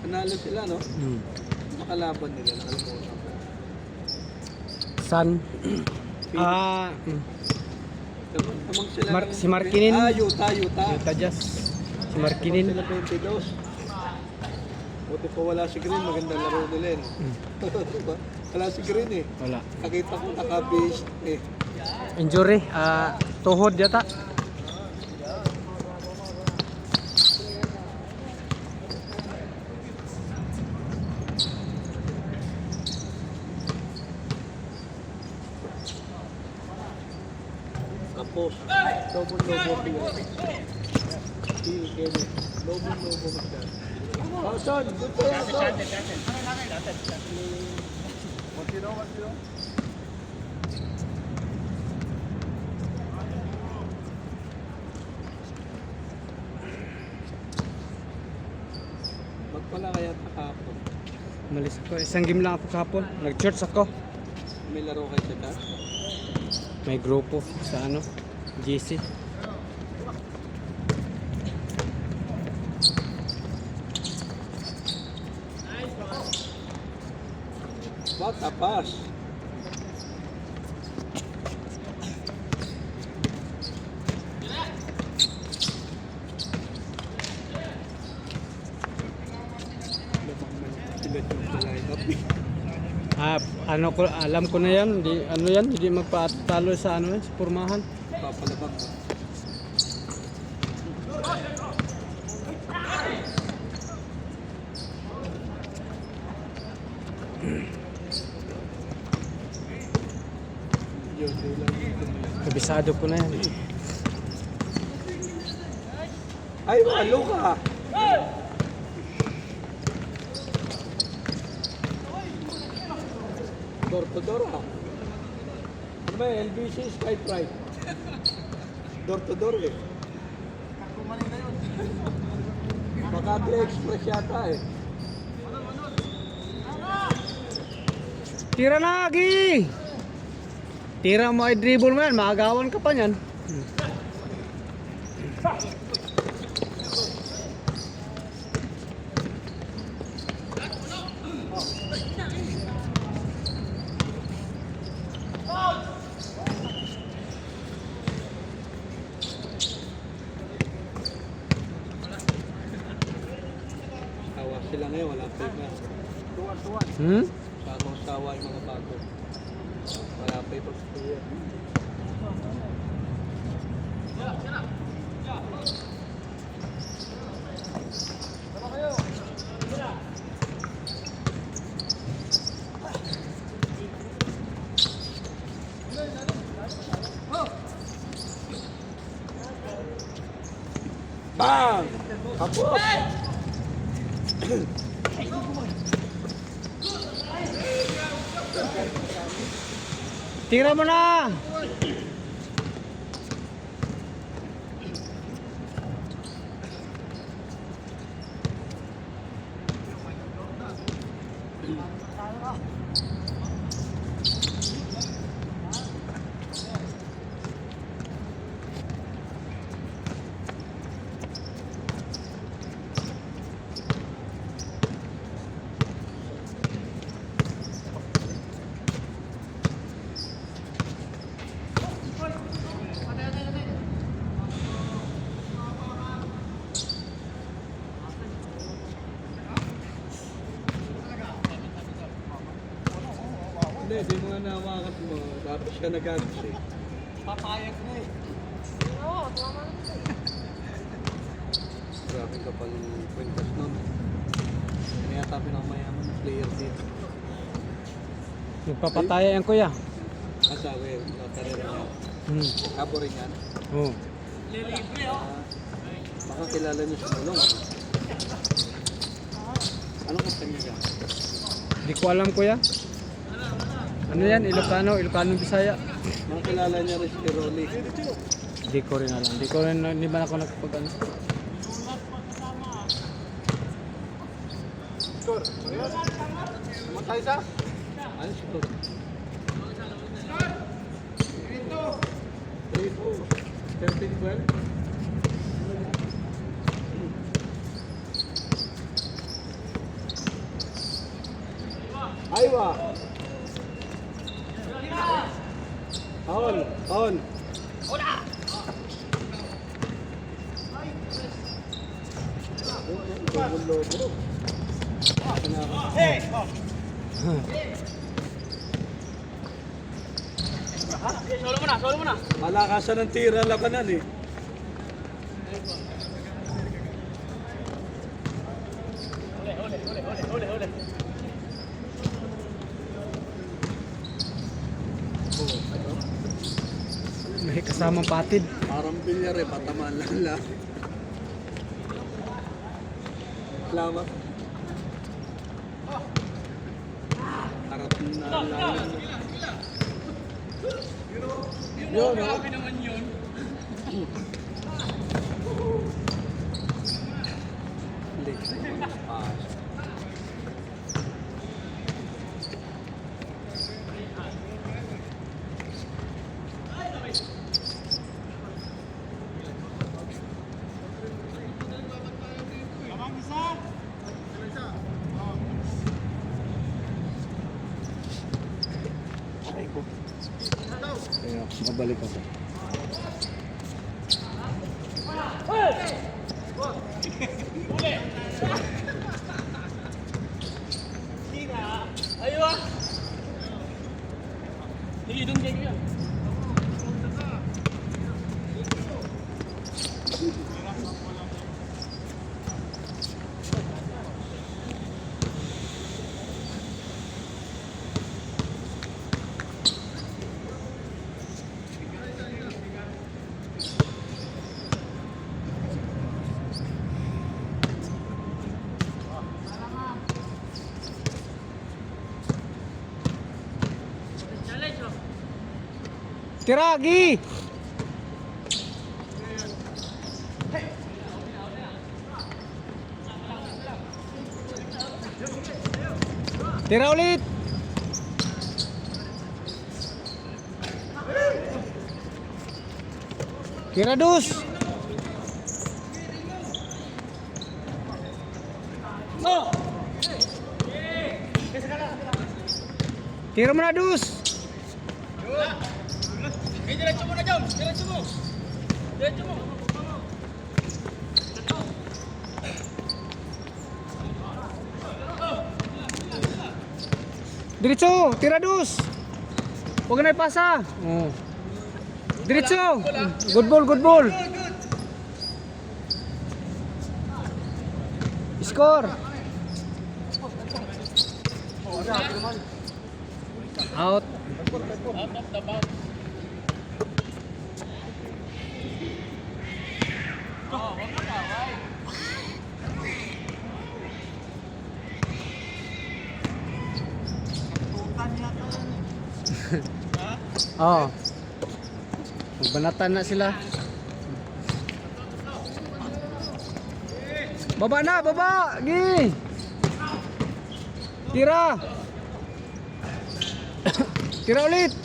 Nanalo sila, no? Makalaban nila, nakalimutan ko. San? Tamang sila Si Markinin. Utah. Utah Jazz. Si Markinin. Sila 22. Buti pa wala si Green, magandang laro nila, no? Diba? Wala si Green, eh. Wala. Nakita ko naka-base, eh. Injury. Tuhod yata. Tapos, lobo sila. Steel, Kenny. Lobo magdaan. Oh, son! Good for you, son! 1-0. Magpala kaya kahapon. Malis ako. Isang game lang ako kahapon. Nag-church ako. May laro kayo sa taas? May grupo sa ano, GC. Bata pass. Ano ko, alam ko na yan. Hindi magpatalo sa ano, sa pormahan. Papalabag. Kabisado ko na yan. Ay, malo ka. Door to door, ha? Ano ba yung LBC Sky Pride? Door to door, eh. Makati Express yata, eh. Tira na, Gi! Tira mo ay dribble mo yan, maagawan ka pa niyan. Sawa sila ngayon, wala pa iba. Sawa yung mga bago. Wala pa iba. Bang! Kapos! Tira mo na! Hindi mo nga nawakas mo. Tapos ka nag-agos, eh. Papayag na, eh. Oo, tama na. Grabe kapal kwintas nun. Ano yata pinakamayaman ng player dito? Nagpapataya yan, kuya. Asawa eh, karera niya. Kabo rin yan. Oo. Lilibre, oh. Baka kilala niyo sa Mulong. Anong kumpanya ka? Hindi ko alam, kuya. Ano yan? Ilocano Bisaya. Baka kilala niya rin si Rolly. Hindi ko rin alam. Hindi ba ako nagpag ano? Score. Matay sa? Ano score? 13-12. Aywa. Paul, Paul. Solo mo na. Malakasan ng tira labanan eh. May kasamang patid. Parang bilyar eh, patamaan lang. Salamat. Harap na lang. Yun, no? Kaya, mabalik ako. Ayo ah. Sige, doon kayo yan. Tiragi! Tira ulit! Tira dus! Oh! Tira mo na dus! Diretso mo na, John. Diretso mo. Diretso mo. Diretso! Tira dus! Huwag na ipasa! Oh. Diretso! Good ball, good ball! Score! Out! Out of the bounds. Oh. Magbanatan na sila. Baba na, baba! Gi! Tira! Tira ulit!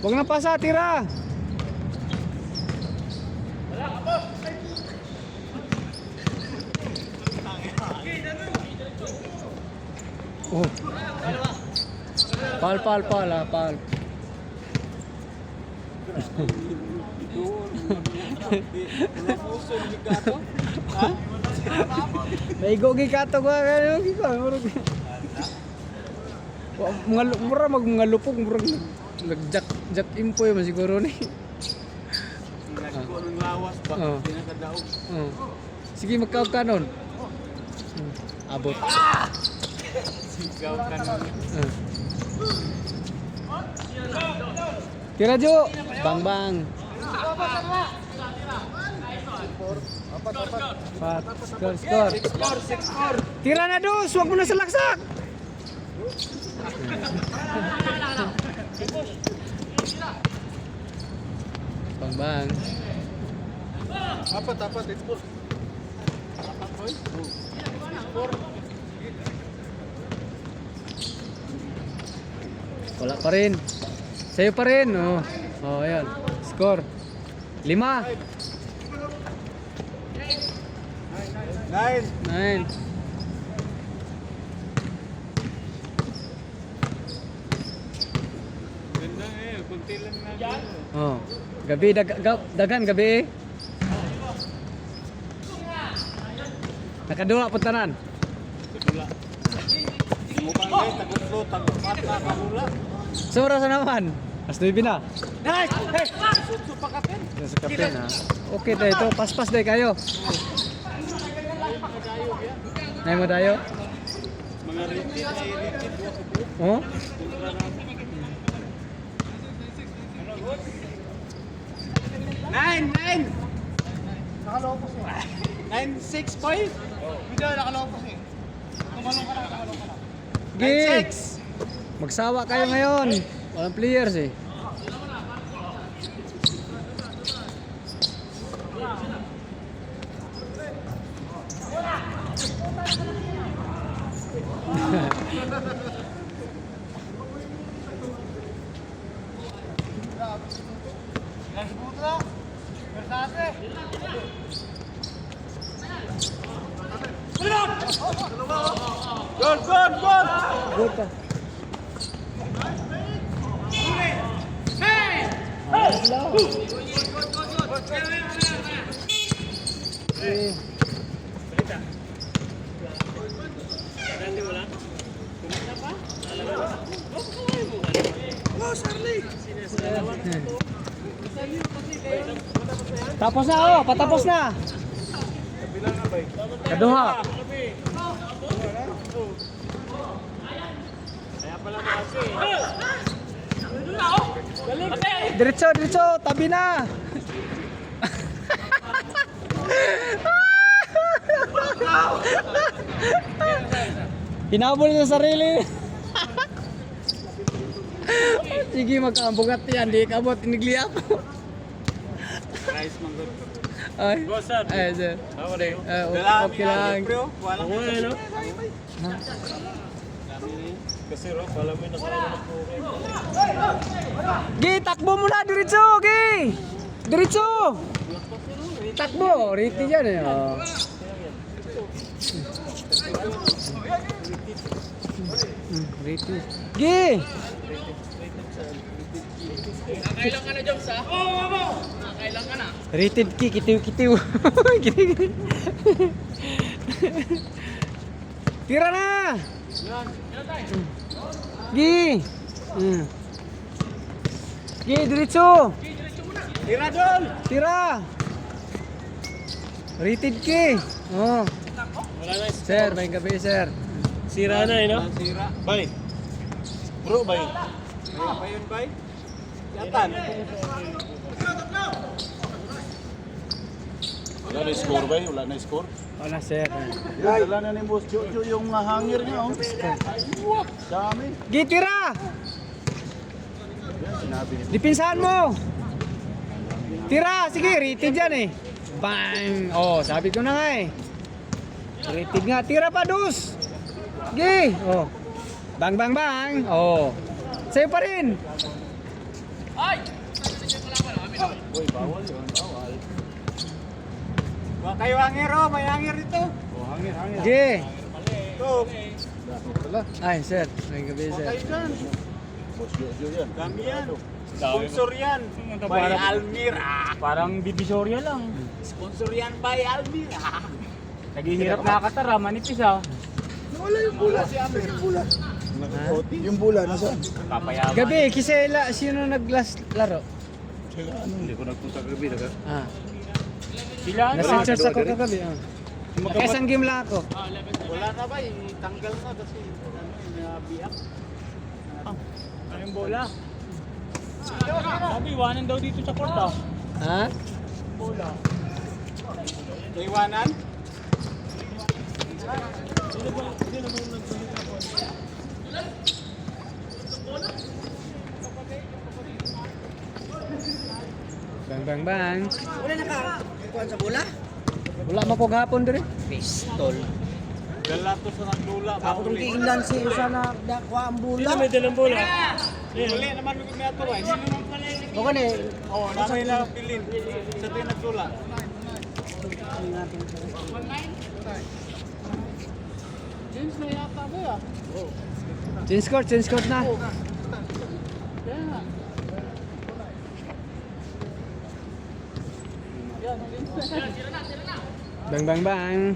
Huwag na pasa, tira! Oh. Pal, pal, pal, ah, pal. Naigo gikato ko ano gikato. Mura mga lupog mura nag-jack impo yun siguro ni. Nagko ng lawas ba? Oh. Pinakadaog. Oh. Sige magkaog kanon. Abot. Sigaw ka nun. Tira Jo. Bang bang. Pat, skor. Tira na dos, huwag mo na salaksak. Bang bang. Apat, export. Apat, boy. Export. Wala pa rin. Sa'yo pa rin. Oh, oh ayan. Score. 5. 9. 9. Oh. Gabi daghan gabi. Nakaduha po tanan. Sura sa naman. As 9 na. Nice! Hey! Sa kapin ha. Okay tayo ito. Paspas tayo kayo. Nay mo tayo? Mga ritid ay ritid. Oh? Nine! Nakalopos eh. 9-6 boy? Hindi nakalopos eh. Tumalong ka lang. Gig! Magsawa kayo ngayon. Walang players eh. Gol! Good pa. Eh. Tapos na oh, patapos na. Kaduha. Diretso, tabi na. Hinabol sa sarili. Sige, magkaambugat yan. Di kabot, inigliap. Guys, manggod. Ay, Go, sir. ay, sir. Okay lang. Walang ano? Kasi Rob, alam mo yung nakalaman po. Gi, takbo mo na, diretso, Gi. Diretso. Takbo, riti dyan eh. Oh. Riti. Gi. Nakailang ka na, Joms, ha? Oo! Nakailang ka na. Rated ki, kitiw-kitiw. Kitiw. Tira na. Gi. Gi, diretso. Tira doon! Tira. Rated ki. Oh. Wala na. Sir, may gabi, sir. Sira na eh, no? Sira. Bay. Bro, bay. Kaya pa yun, bay? Yatan. Wala na score ba? Wala na score? Wala, sir. Wala na ni Boss Jojo yung hangir niya. Oh. Dami. Gi, tira. Sinabi ni Dipinsahan mo. Tira, sige, rated yan eh. Bang! Oh, sabi ko na nga eh. Rated nga, tira pa, dus. Gi. Oh. Bang, bang, bang. Oh. Sa'yo pa rin. Ay! Boy, bawal yun. Bawal. Huwag kayo hangir, oh. May hangir dito. Oh, hangir, hangir. Gi. Ito. Wala. Ay, sir. May gabi, Huwag sir. kayo dyan. Boss Jojo yan. Dami yan. Sponsor yan. By Almira. Parang divisoria lang. Sponsor yan by Almira. Naghihirap na katara, manipis ah. Wala yung bula. Si Amir yung bula. Yung bula, nasaan? Papayaman. Gabi, kisela, sino nag-last laro? Ano, hindi ko nagpunta kagabi. Ah. Sila ano? Nasa-church ako kagabi. Ah. Isang game lang ako. Wala na ba? Tanggal na kasi nabiyak. Anong bola? Sabi, iwanan daw dito sa court ah. Ha? Bola. Iwanan? Bang, bang, bang. Wala na ka. Kuhan sa bola? Wala mo ko gahapon dire. Pistol. Dala to sa nagdula. Ako itong kiinglan si Usana dakwa ang bola. May dalang bola. Muli naman may kumiyato ba? Hindi naman pala yung... O kani, Oo, namin na pilin. Sa tayo nagdula. James na yata ba ya? Change court na. Bang bang bang.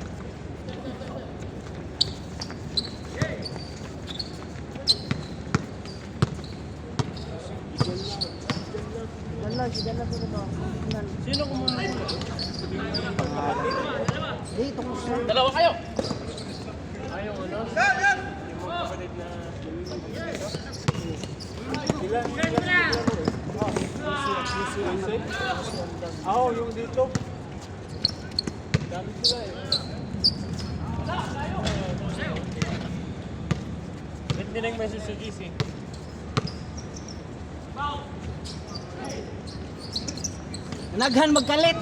Sino kumuna? Dalawa kayo. Ayaw ano? Oo, yung dito. Dami sila eh. Ba't din ang message sa GC? Naghan magkalit.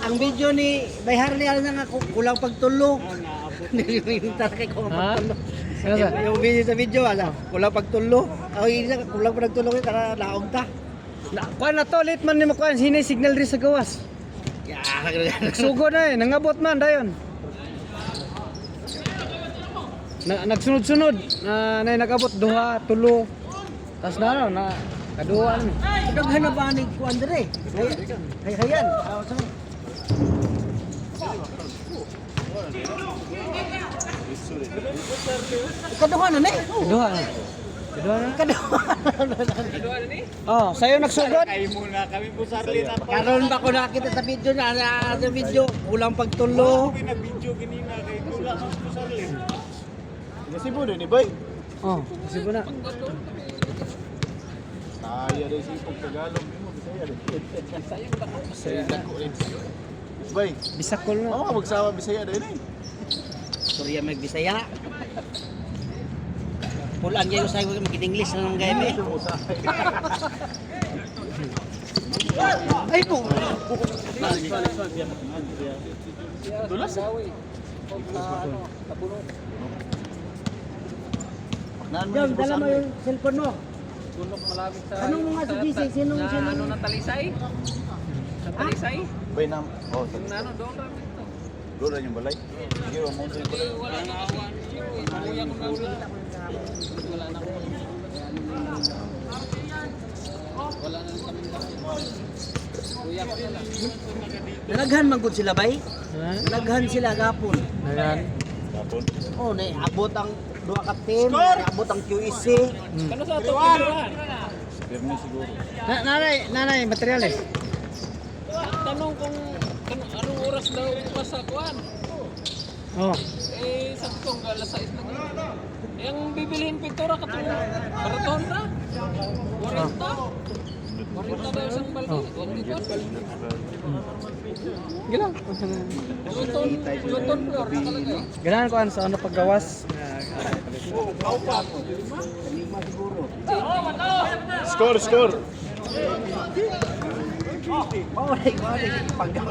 Ang video ni Bayhar ni nga kulang pagtulo. Nilimintar kay ko Ha? pagtulo. Ano sa? Yung video sa video ala, kulang pagtulo. Ay isa kulang pagtulo kay para laog ta. Na, kuan na to, late man ni mo kuan, hinay signal rin sa gawas. Ya, Nagsugo na eh, nangabot man dayon. Nagsunod-sunod, na nagabot duha, tulo. Tas na ano, na kaduha ano. daghan na ba ni kuan dire? Hayan. Kaduha na ni. Kaduha na. Kaduha na. Kaduha. Oh, sayo nagsugod. Karon ba ko nakita sa video na sa video kulang pagtulo. Kasi po ni Bay. Oh, kasi na. Saya rin si Tagalog mo, Bisaya rin. Saya na. Bay, Bisakol na. ako ka magsawa Bisaya rin eh. Surya magbisaya. Pulaan kayo sa mag-English na ng game eh. Ay po. Tulas eh. Jom, dala mo yung cellphone mo. Tulog malapit sa... Anong mga si GC? Sino? Ano na talisay? Sa talisay? Bay na, oh, Yung ano, doon rapid to. doon lang yung balay. Sige, wala mo yung balay. Wala na awan. Kuya ko na wala. Wala na ako. Wala na kami. Kuya ko na lang. Naghan magud sila bay? Ha? Naghan sila gapon. Ayan. Tapon. Oh, abot ang duha ka team, abot ang QEC. Ano sa ito? Pagkirahan? Pirmi siguro. Nanay, materyales. Tanong kung anong oras daw pa sa kuwan. Oh. Eh, sabi ko, alas 6 na gano'n. Eh, ang bibilihin pintura ka itong marathon na. 40. 40 daw isang balde. Huwag dito. Gilang. Luton floor na talaga eh. Ganahan ko sa ano paggawas. Score, score! Oh, paggaw.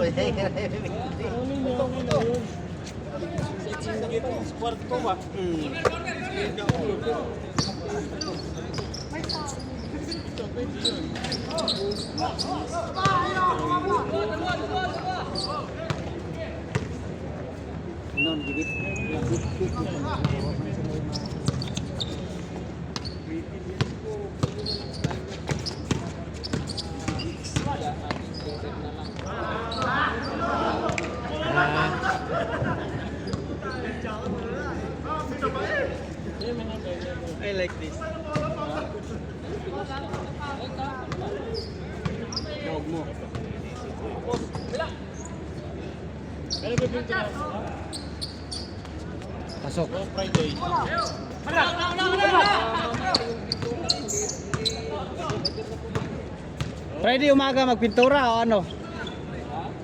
Non gibit. I like this. Dog mo. Pasok. Friday. Friday umaga magpintura o ano?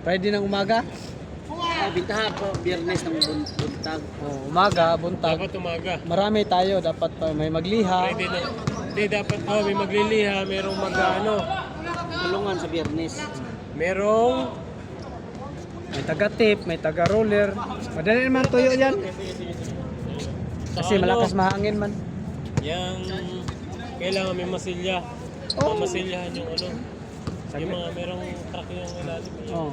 Friday ng umaga? Bintahan po Biyernes ng buntag. Oh, umaga, buntag. Dapat umaga. Marami tayo, dapat may magliha. Friday na. Hindi, dapat may magliliha, merong mag-ano. Tulungan sa Biyernes. Merong May taga-tip, may taga-roller. Madali naman tuyo yan. Kasi malakas mahangin man. yung kailangan may masilya. Masilyahan yung ano. Yung mga merong truck yung ilalim. Oh.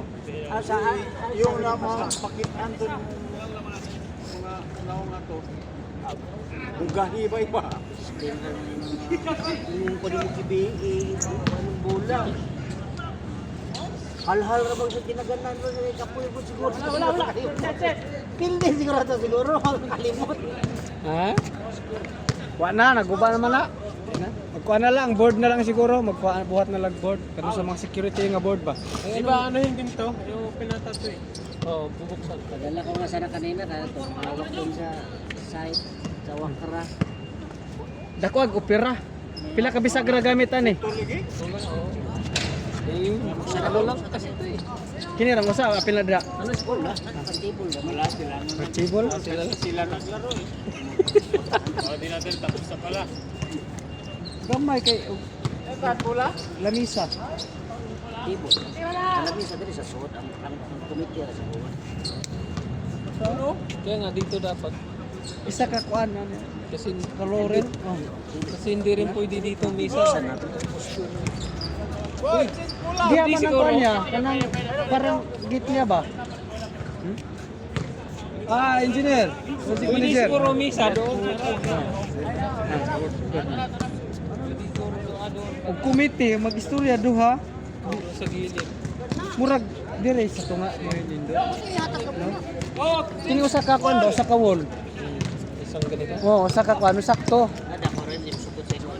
Yung mga pakitan doon, mga naong nga to, kung gahibay pa. Yung pwede mo kibi, bola. Hal-hal ra bang sa ginaganan ro ni kapoy po siguro. Wala. Pildi siguro to siguro kalimot. Ha? Kuha na, naguba naman na. Magkuha na lang, board na lang siguro. Magbuhat na lang board. Kano sa mga security nga board ba? Di ba ano yun din to? Yung pinatato eh. Oo, bubuksan. Padala ko nga sana kanina kaya to hawak dun sa site sa Wakra. Dakwag, opera. Pila ka bisagra gamitan eh. Sana lang kasi ito eh. Kini ra mo sa apil na dra. Ano school na? Nakatibol na. Wala sila. Archibol. Sila naglaro eh. Oo, di natin tapos na pala. Gamay kay Pula? lamisa. Tibol. Alam niyo sa diri sa suot ang committee ra sa buwan. Ano? Kaya nga dito dapat. Isa ka kuan ano. Kasi Kalorin. Oh. Kasi hindi rin pwede dito misa. Di man ang kuan niya, kanang parang git niya ba? Ah, engineer. Music Pwede manager. siguro misa doon. Og committee mag-istorya duha. Sa gilid. Murag dire sa tunga mo nindo. Kini usa ka kuan do, usa ka wall. Isang ganito. Oh, usa ka kuan sakto. Ada ko rin yung sugot sa inyo.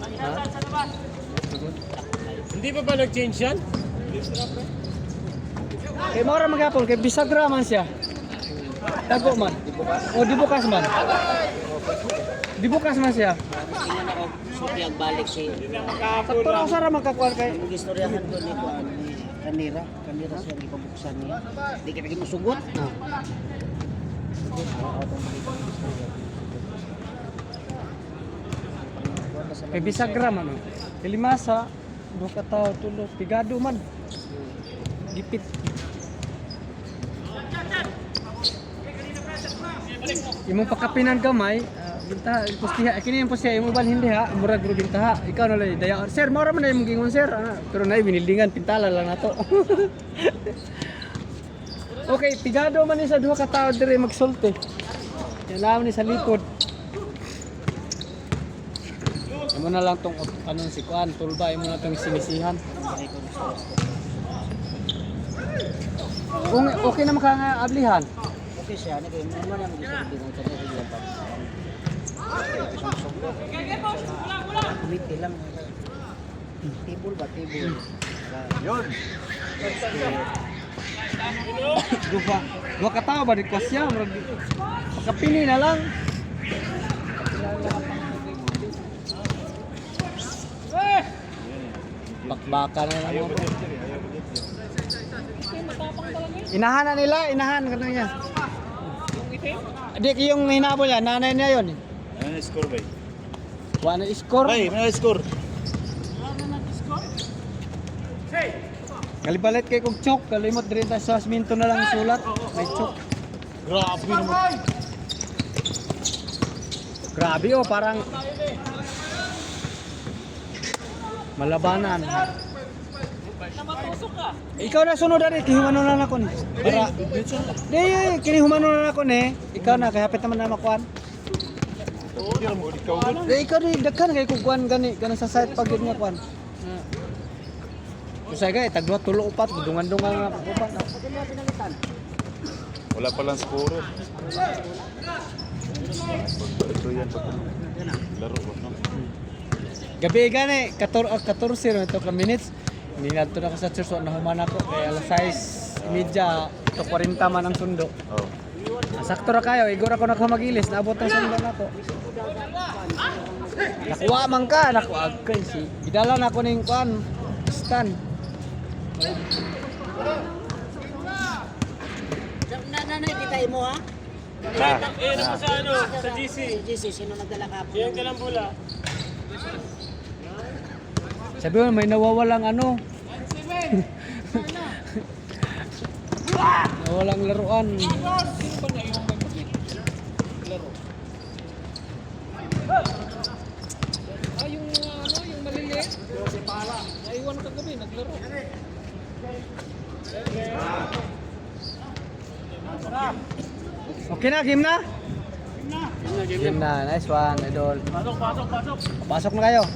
Hindi pa ba nag-change yan? Kay mora magapon kay bisagra man siya. Tago man. O di bukas man. Di bukas man siya. Tingnan ako suti ang balik si Sakto ra usa ra makakuan kay ang istoryahan ko ni kuan ni Kanira siya gipabuksan niya. Di ka lagi masugot. kay bisagra man. Oh. Kay limasa do ka tawo tulo pigado man. Gipit. Imong pakapinan gamay, bintaha pustiha kini yung pustiha imong ban hindi ha, murag ro bintaha. Ikaw na lay daya. Sir, mora man na imong gingon sir. Pero nay binildingan pintala lang nato. Okay, pigado man ni sa duha ka tawo dire magsulti. Yan naman ni sa likod. Imo na lang tong anong si kuan, tulba imo na tong sinisihan. Okay naman ka nga ablihan. Okay siya ni kay mo man ang gusto ko sa kanya pa. Committee lang. Table ba table? Yun. Dua ka tawo ba di ko siya, pagkapili na lang. Bakbaka na lang. Inahan na nila, inahan ka niya. Di yung hinabol yan, nanay niya yun. Ano score ba? Wala na score. Bay, may score. Kalibalit kay kong chok, kalimot rin tayo sa minto na lang sulat. May chok. Grabe naman. Grabe oh, parang malabanan. Ikaw na sunod ari, kihumano na ako ni. Para di kinihumano na ako ni. Ikaw na kay hapit naman na makuan. Di ikaw di daghan kay kuan gani kana sa site pagid nga kuan. Usay gay tagduha tulo upat dungan-dungan nga upat. Wala pa lang score. Ito yan pa. Laro ba no? Gabi gani 14 na to ka minutes. Ninadto na ako sa church na human ako kay alas 6:30 to 40 man ang sundo. Oh. Sakto ra kayo, igor ako nakamagilis, naabot ang sundo nako. Nakuha man ka, nakuha kay si. Gidala na ako ning kuan, stand. Nanay kita mo ha? Naman sa ano, sa GC. GC sino nagdala ka po? Yan ka lang pula. Sabi mo may nawawalang ano. Nawalang laruan. Yung ano, yung maliliit. Naiwan ka gabi, naglaro. Okay na, game na? Game na, nice one, idol. Pasok na kayo.